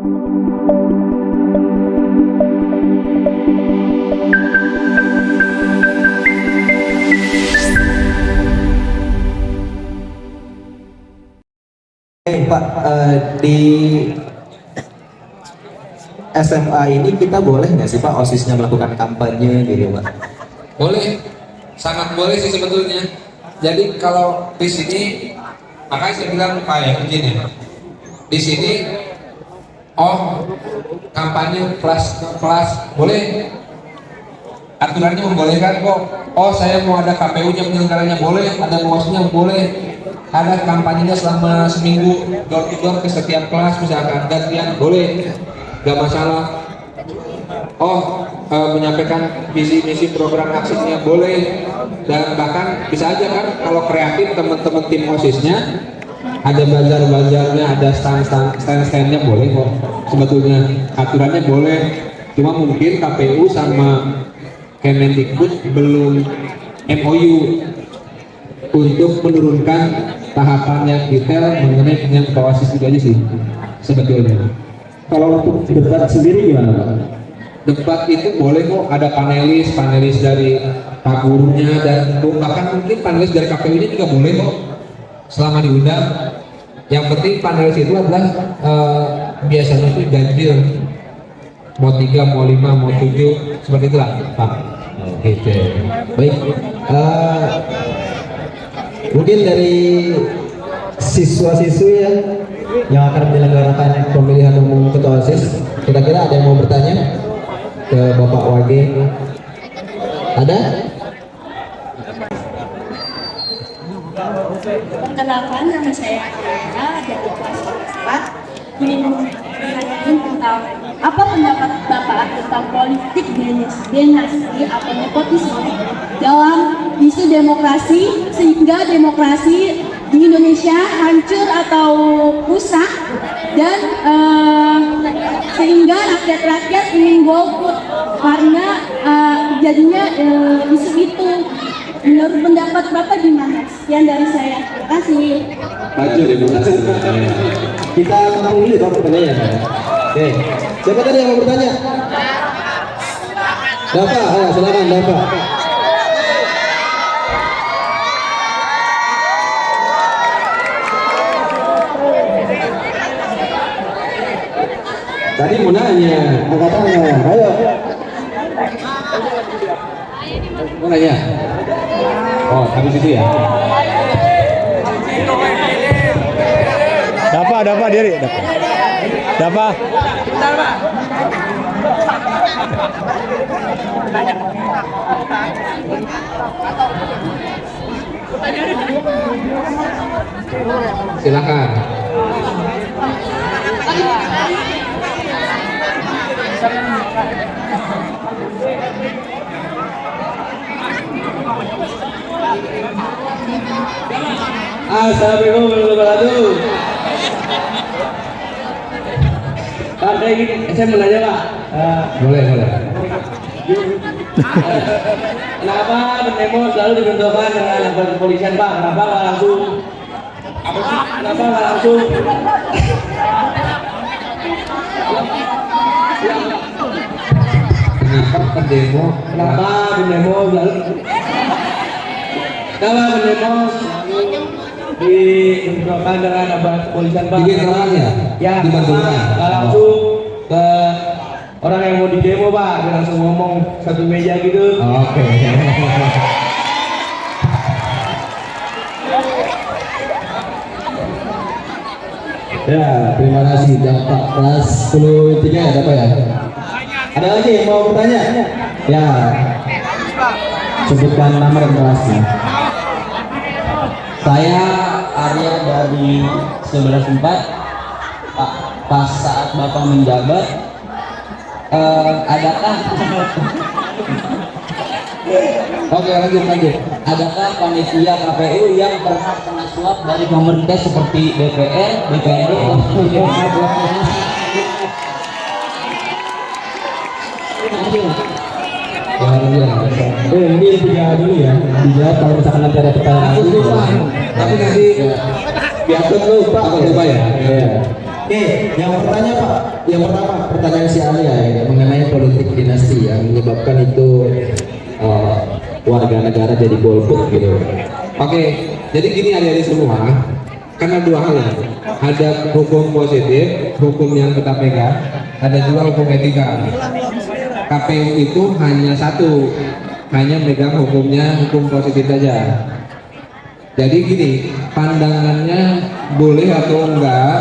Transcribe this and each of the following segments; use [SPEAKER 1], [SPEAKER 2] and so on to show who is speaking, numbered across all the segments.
[SPEAKER 1] Pak, di SMA ini kita boleh nggak sih Pak OSISnya melakukan kampanye gitu Pak?
[SPEAKER 2] Boleh, sangat boleh sih sebetulnya. Jadi kalau di sini, makanya saya bilang Pak ya izin ya. Di sini, kampanye kelas boleh. Aturannya membolehkan kok. Saya mau ada KPU-nya penyelenggaranya boleh, ada MOS-nya boleh. Ada kampanyenya selama seminggu door to door ke setiap kelas misalkan gantian boleh, gak masalah. Menyampaikan visi misi program aksinya boleh, dan bahkan bisa aja kan kalau kreatif teman-teman tim OSISnya ada bazar-bazarnya, ada stand-standnya boleh kok. Sebetulnya aturannya boleh, cuma mungkin KPU sama Kemendikbud belum MOU untuk menurunkan tahapan yang detail mengenai penyelenggaraan OSIS itu aja sih sebetulnya.
[SPEAKER 1] Kalau untuk debat sendiri gimana Pak?
[SPEAKER 2] Debat itu boleh kok, ada panelis dari Pak gurunya, dan bahkan mungkin panelis dari KPU-nya juga boleh kok selama diundang. Yang penting panelis itu adalah biasanya itu ganjil, mau 3, mau 5, mau 7, seperti itulah Pak.
[SPEAKER 1] Gitu. Baik. Mungkin dari siswa-siswi yang akan menyelenggarakan pemilihan umum ketua OSIS, kira-kira ada yang mau bertanya ke Bapak Wage? Ada?
[SPEAKER 3] Perkenalkan, nama saya Adriana dari kelas 4. Ingin menanyakan tentang apa pendapat Bapak tentang politik dinasti atau nepotisme dalam isu demokrasi, sehingga demokrasi di Indonesia hancur atau rusak, dan sehingga rakyat-rakyat ingin golput karena jadinya isu itu. Menurut pendapat Bapak gimana? Sekian dari saya. Terima kasih.
[SPEAKER 1] Maju demokrasi. Kita ngomong dulu dong pertanyaannya. Oke. Siapa tadi yang mau bertanya? Bapak, silakan Bapak. Tadi mau nanya, angkat tangan. Ayo. Mau nanya? Habis itu ya.
[SPEAKER 4] Dapat diri, dapat.
[SPEAKER 5] Bentar, Pak.
[SPEAKER 2] Silakan.
[SPEAKER 5] Assalamualaikum warahmatullahi wabarakatuh. Pak, saya mau nanya Pak.
[SPEAKER 2] Boleh.
[SPEAKER 5] Kenapa berdemo selalu dibenturkan dengan aparat kepolisian Pak? Kenapa nggak langsung? Kenapa nggak langsung?
[SPEAKER 2] Kenapa pendemo?
[SPEAKER 5] Kenapa berdemo selalu? Kenapa berdemo dibenturkan dengan aparat kepolisian Pak?
[SPEAKER 2] Bikin orangnya?
[SPEAKER 5] Ya,
[SPEAKER 2] Dibenturkan?
[SPEAKER 5] nggak langsung ke orang yang mau di demo Pak, dia langsung ngomong satu meja gitu.
[SPEAKER 2] Oke.
[SPEAKER 1] Ya, terima kasih Bapak kelas 10-3 ya Bapak ya. Ada lagi yang mau bertanya? Ya. Sebutkan nama dan kelasnya.
[SPEAKER 6] Saya Arya dari 11.4. Pas saat Bapak menjabat, adakah Oke, lanjut. Adakah panitia KPU yang pernah kena suap dari pemerintah seperti DPR, DPRD,
[SPEAKER 1] Ini tiga dulu ya. Dijawab kalau misalkan nanti ada pertanyaan.
[SPEAKER 2] Tapi nanti biar lupa kalau lupa ya.
[SPEAKER 1] Oke, yang pertama Pak, yang pertama pertanyaan si Alia ya, mengenai politik dinasti yang menyebabkan itu warga negara jadi golput gitu.
[SPEAKER 2] Oke, jadi gini adik-adik semua, karena dua hal ya, ada hukum positif, hukum yang kita pegang, ada juga hukum etika. KPU itu hanya satu, hanya megang hukumnya, hukum positif saja. Jadi gini, pandangannya boleh atau enggak,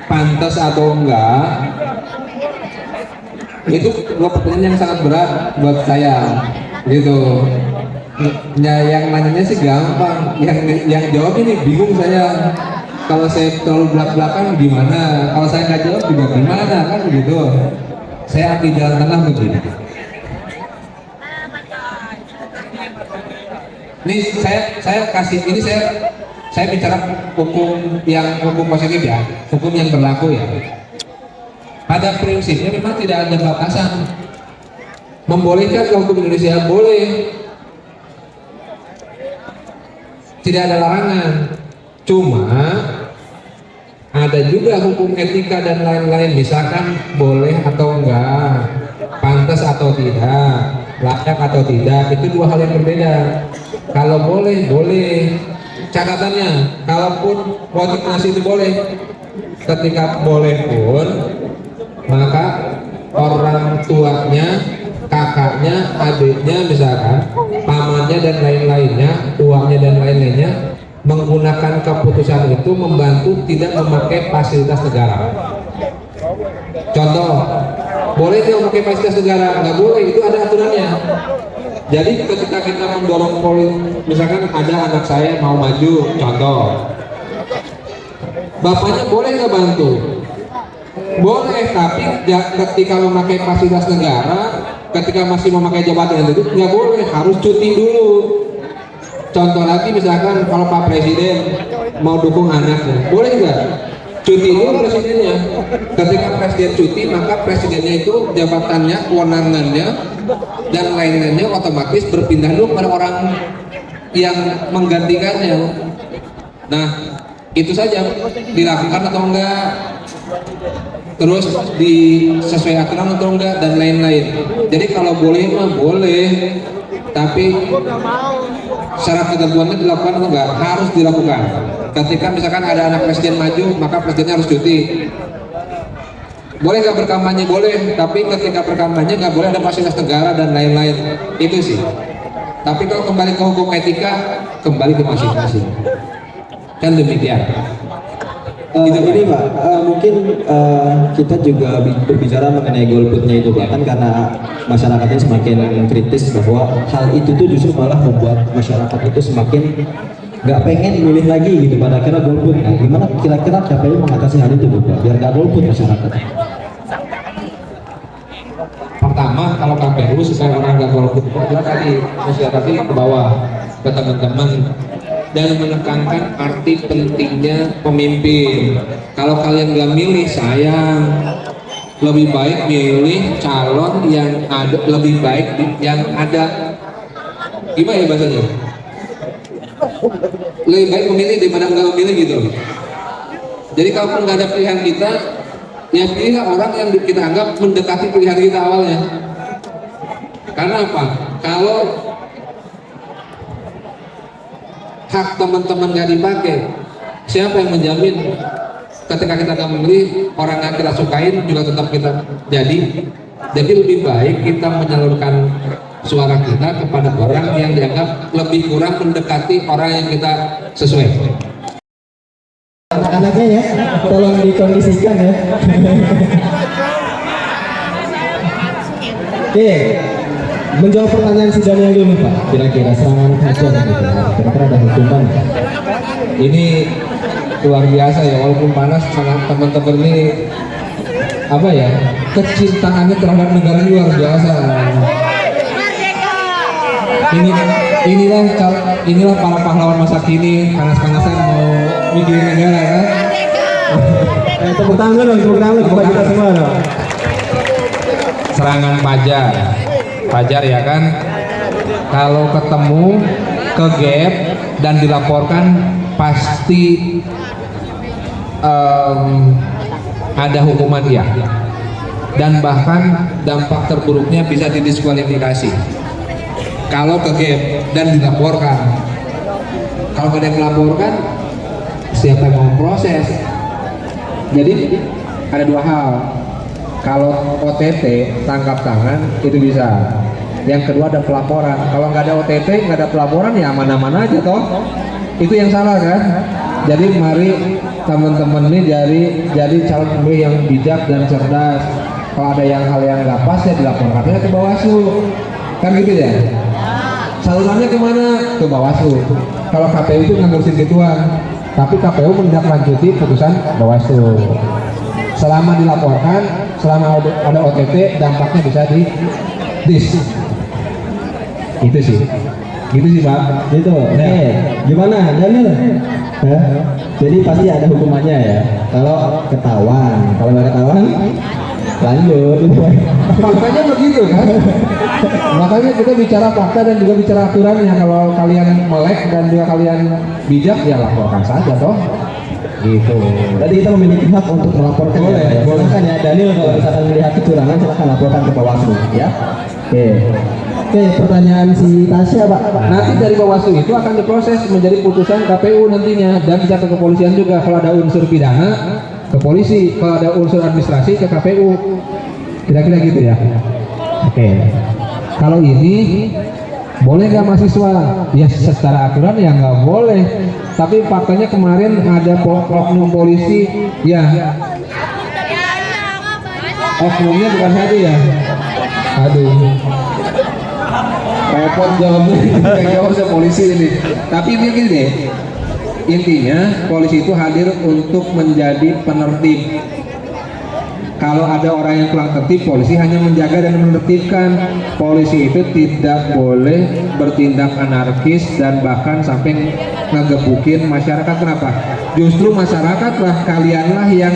[SPEAKER 2] pantas atau enggak, itu dua pertanyaan yang sangat berat buat saya gitu. Ya, yang nanyanya sih gampang, yang jawab ini bingung saya. Kalau saya terlalu belak-belakan gimana, kalau saya nggak jawab juga gimana kan begitu. Saya ambil jalan tengah begini. Ini saya kasih ini saya bicara hukum yang hukum positif ya, hukum yang berlaku ya. Pada prinsipnya memang tidak ada batasan. Membolehkan hukum Indonesia boleh, tidak ada larangan. Cuma ada juga hukum etika dan lain-lain, misalkan boleh atau enggak, pantas atau tidak, layak atau tidak, itu dua hal yang berbeda. Kalau boleh, boleh. Catatannya, kalaupun politik dinasti itu boleh, ketika boleh pun, maka orang tuanya, kakaknya, adiknya misalkan, pamannya dan lain-lainnya, uangnya dan lain-lainnya, menggunakan keputusan itu membantu tidak memakai fasilitas negara. Contoh, boleh tidak memakai fasilitas negara? Nggak boleh, itu ada aturannya. Jadi ketika kita mendorong politik, misalkan ada anak saya mau maju, contoh, bapaknya boleh nggak bantu? Boleh, tapi ketika memakai fasilitas negara, ketika masih memakai jabatan itu nggak boleh, harus cuti dulu. Contoh lagi misalkan kalau Pak Presiden mau dukung anaknya, boleh nggak? Cuti dulu presidennya. Ketika presiden cuti, maka presidennya itu jabatannya, kewenangannya, dan lain-lainnya otomatis berpindah dulu pada orang yang menggantikannya. Nah, itu saja dilakukan atau enggak, terus sesuai aturan atau enggak, dan lain-lain. Jadi kalau boleh mah boleh, tapi syarat ketentuannya dilakukan atau enggak, harus dilakukan. Ketika misalkan ada anak presiden maju, maka presidennya harus cuti. Boleh nggak berkampanye? Boleh, tapi ketika berkampanye nggak boleh ada fasilitas negara dan lain-lain. Itu sih. Tapi kalau kembali ke hukum etika, kembali ke masing-masing. Kan demikian.
[SPEAKER 1] Ini Pak, mungkin kita juga berbicara mengenai golputnya itu Pak, kan karena masyarakatnya semakin kritis bahwa hal itu tuh justru malah membuat masyarakat itu semakin nggak pengen milih lagi gitu pada akhirnya golput. Nah, gimana kira-kira KPU mengatasi hal itu Pak, biar nggak golput masyarakat?
[SPEAKER 2] Pertama, kalau KPU supaya orang nggak golput, tadi tadi ke bawah ke teman-teman dan menekankan arti pentingnya pemimpin. Kalau kalian nggak milih, sayang, lebih baik milih calon yang ada, lebih baik yang ada, gimana ya bahasanya, lebih baik memilih daripada nggak memilih gitu. Jadi kalau nggak ada pilihan kita, ya pilihlah orang yang kita anggap mendekati pilihan kita awalnya. Karena apa? Kalau hak teman-teman nggak dipakai, siapa yang menjamin ketika kita nggak memilih, orang yang kita sukain juga tetap kita jadi. Jadi lebih baik kita menyalurkan suara kita kepada orang yang dianggap lebih kurang mendekati orang yang kita sesuai.
[SPEAKER 1] Anak-anaknya ya, tolong dikondisikan ya. Oke, menjawab pertanyaan si Daniel dulu Pak, kira-kira serangan hajar gitu, kira-kira ada hukuman?
[SPEAKER 2] Ini luar biasa ya, walaupun panas, sangat teman-teman ini apa ya, kecintaannya terhadap negara ini luar biasa. Inilah para pahlawan masa kini, panas-panasan mau mikirin negara ya.
[SPEAKER 1] Tepuk tangan dong, tepuk tangan kepada kita semua dong.
[SPEAKER 2] Serangan Fajar ya kan, kalau ketemu ke gap dan dilaporkan pasti ada hukuman iya, dan bahkan dampak terburuknya bisa didiskualifikasi kalau ke gap dan dilaporkan. Kalau nggak ada yang melaporkan, siapa yang mau proses? Jadi ada dua hal. Kalau OTT tangkap tangan itu bisa. Yang kedua ada pelaporan. Kalau nggak ada OTT, nggak ada pelaporan, ya mana-mana aja toh. Itu yang salah kan? Jadi mari teman-teman ini jadi calon pemilih yang bijak dan cerdas. Kalau ada hal yang nggak pas ya dilaporkan aja ke Bawaslu. Kan gitu ya? Salurannya kemana? Ke Bawaslu. Kalau KPU itu ngurusin gituan, tapi KPU menindaklanjuti putusan Bawaslu. Selama dilaporkan, selama ada OTT, dampaknya bisa itu sih Pak.
[SPEAKER 1] Gitu. Oke. Gimana, Daniel? Jadi pasti ada hukumannya ya. Kalau ketahuan, kalau nggak ketahuan, lanjut.
[SPEAKER 2] Faktanya begitu kan? Makanya kita bicara fakta dan juga bicara aturannya. Kalau kalian melek dan juga kalian bijak, ya laporkan saja toh. Gitu.
[SPEAKER 1] Tadi kita memiliki hak untuk melaporkan.
[SPEAKER 2] Boleh.
[SPEAKER 1] Silakan ya Daniel, kalau misalkan melihat kecurangan silakan laporkan ke Bawaslu ya. Oke, pertanyaan si Tasya, Pak.
[SPEAKER 2] Nanti dari Bawaslu itu akan diproses menjadi putusan KPU nantinya, dan bisa ke kepolisian juga. Kalau ada unsur pidana ke polisi, kalau ada unsur administrasi ke KPU. Kira-kira gitu ya.
[SPEAKER 1] Oke.
[SPEAKER 2] Kalau ini boleh nggak mahasiswa? Ya secara aturan ya nggak boleh. Tapi faktanya kemarin ada oknum polisi, ya oknumnya bukan satu ya. Aduh, repot jawabnya. Jawab saya polisi ini. Tapi ini gini deh. Intinya polisi itu hadir untuk menjadi penertib. Kalau ada orang yang kurang tertib, polisi hanya menjaga dan menertibkan. Polisi itu tidak boleh bertindak anarkis dan bahkan sampai ngegebukin masyarakat. Kenapa? Justru masyarakatlah, kalianlah yang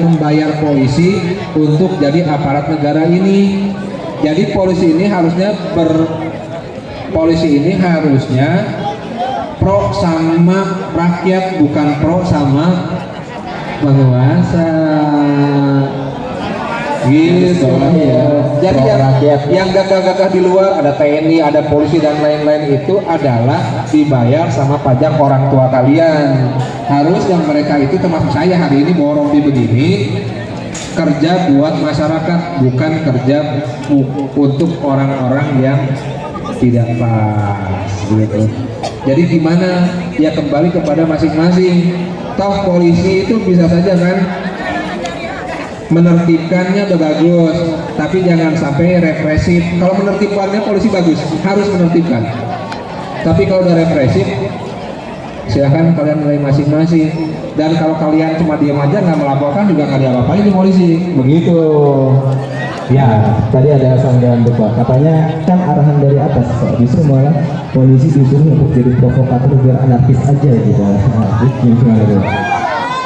[SPEAKER 2] membayar polisi untuk jadi aparat negara ini. Jadi polisi ini harusnya pro sama rakyat, bukan pro sama penguasa. Gitu ya. Jadi yang gagah-gagah di luar, ada TNI, ada polisi dan lain-lain, itu adalah dibayar sama pajak orang tua kalian. Harus yang mereka itu, termasuk saya hari ini bawa rompi begini, kerja buat masyarakat, bukan kerja untuk orang-orang yang tidak pas gitu. Jadi gimana? Ya kembali kepada masing-masing. Toh polisi itu bisa saja kan menertibkannya udah bagus, tapi jangan sampai represif. Kalau menertibkannya polisi bagus, harus menertibkan. Tapi kalau udah represif, silahkan kalian nilai masing-masing. Dan kalau kalian cuma diam aja nggak melaporkan, juga nggak diapa-apain di polisi. Begitu.
[SPEAKER 1] Ya, tadi ada sanggahan Bapak. Katanya kan arahan dari atas, Pak. Justru malah polisi disuruh untuk jadi provokator biar anarkis aja gitu. Nah, gimana tuh?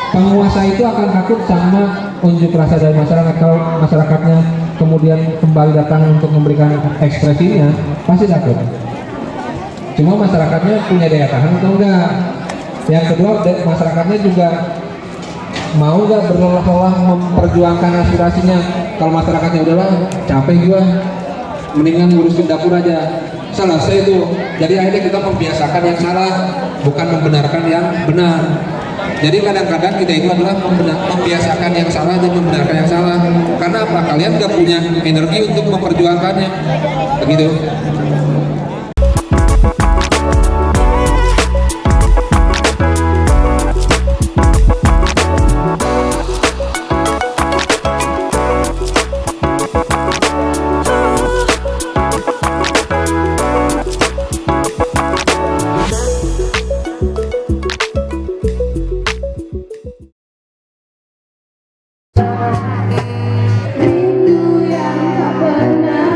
[SPEAKER 2] Penguasa itu akan takut sama unjuk rasa dari masyarakat. Kalau masyarakatnya kemudian kembali datang untuk memberikan ekspresinya, pasti takut. Cuma masyarakatnya punya daya tahan atau enggak. Yang kedua, masyarakatnya juga mau nggak berlelah-lelah memperjuangkan aspirasinya. Kalau masyarakatnya udahlah capek gua, mendingan ngurusin dapur aja, selesai itu. Jadi akhirnya kita membiasakan yang salah, bukan membenarkan yang benar. Jadi kadang-kadang kita itu adalah membiasakan yang salah dan membenarkan yang salah. Karena apa? Kalian nggak punya energi untuk memperjuangkannya. Begitu.
[SPEAKER 3] Rindu yang tak pernah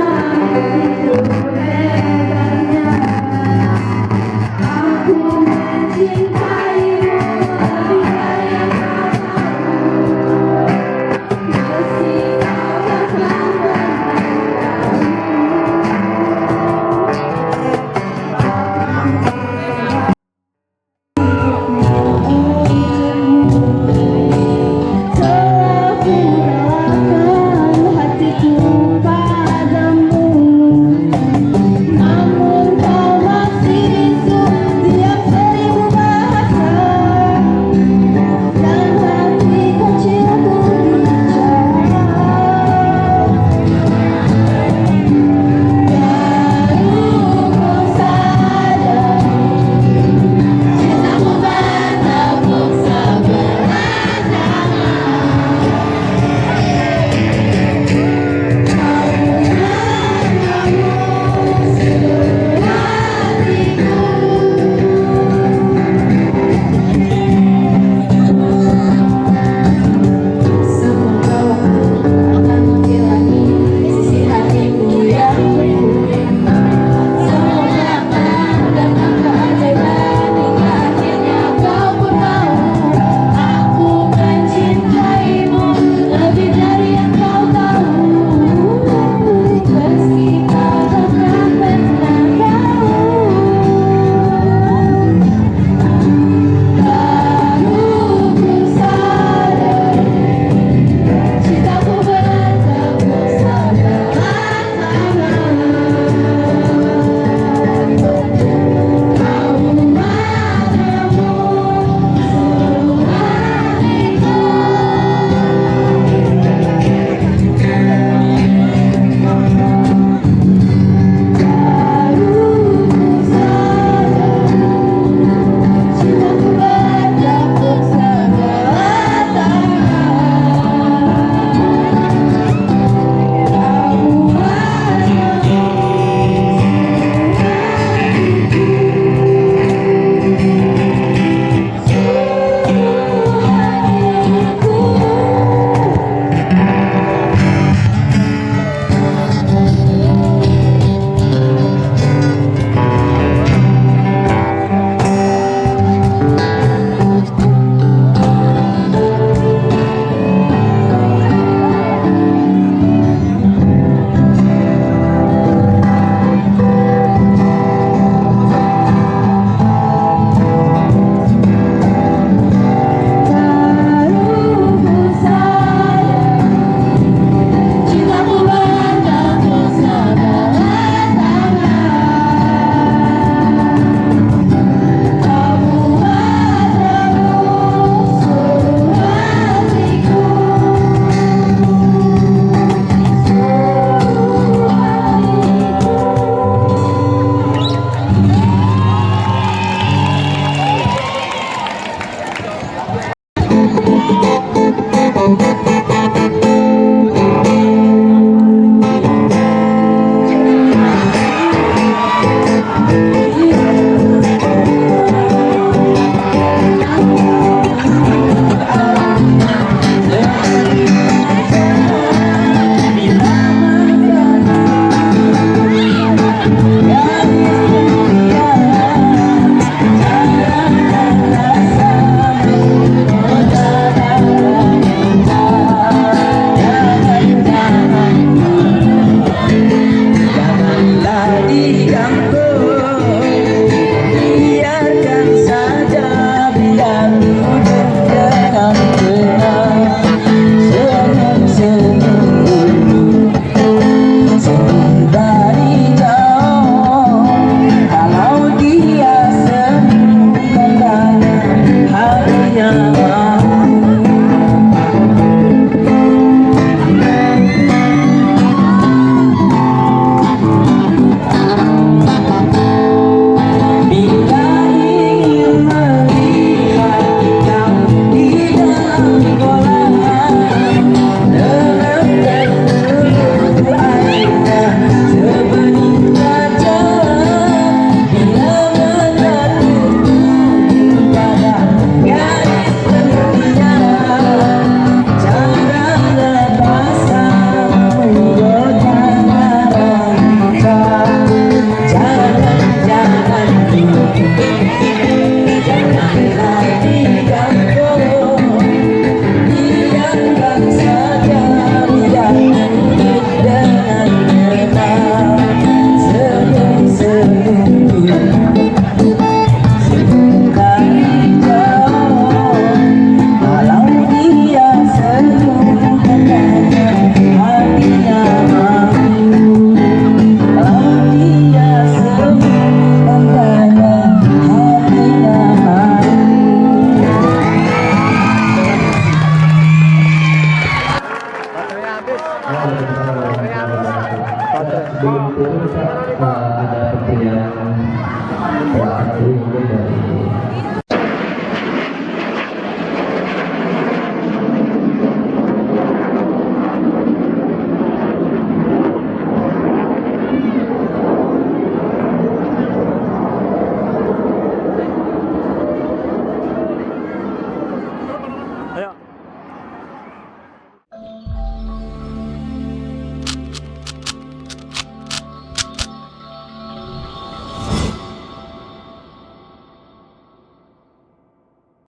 [SPEAKER 3] Pak.